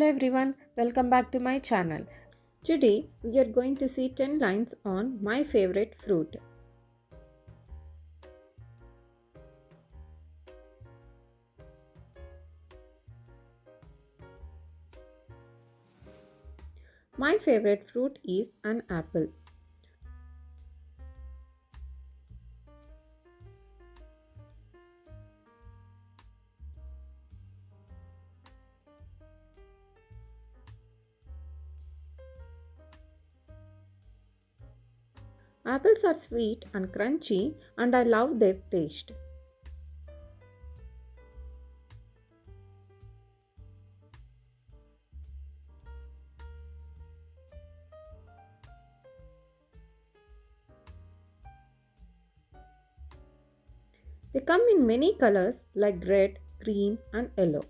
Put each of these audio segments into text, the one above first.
Hello everyone, welcome back to my channel. Today we are going to see 10 lines on my favorite fruit. My favorite fruit is an apple. Apples are sweet and crunchy and I love their taste. They come in many colors like red, green and yellow.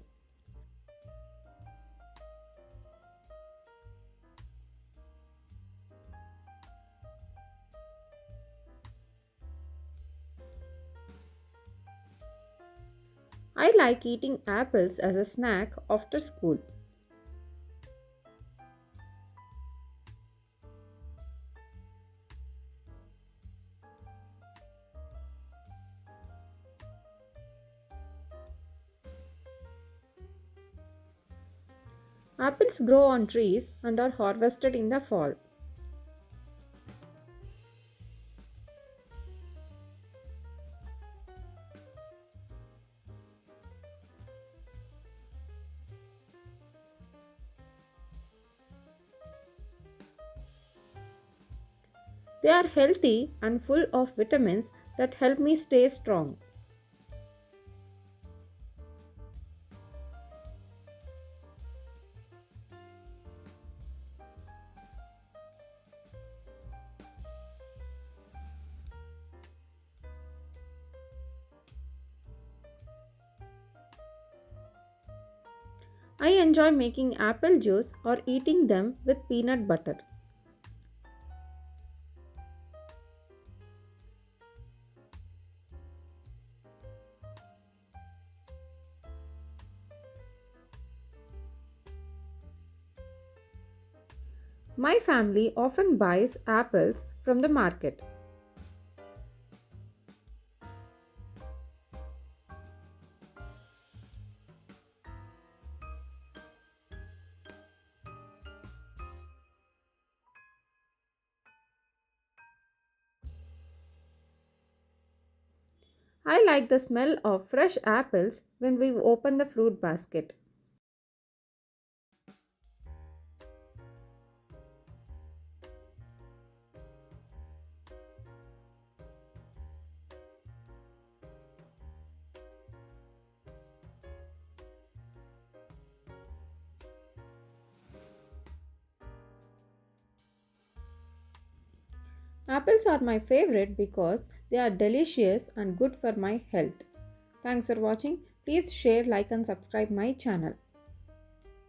I like eating apples as a snack after school. Apples grow on trees and are harvested in the fall. They are healthy and full of vitamins that help me stay strong. I enjoy making apple juice or eating them with peanut butter. My family often buys apples from the market. I like the smell of fresh apples when we open the fruit basket. Apples are my favorite because they are delicious and good for my health. Thanks for watching. Please share, like and subscribe my channel.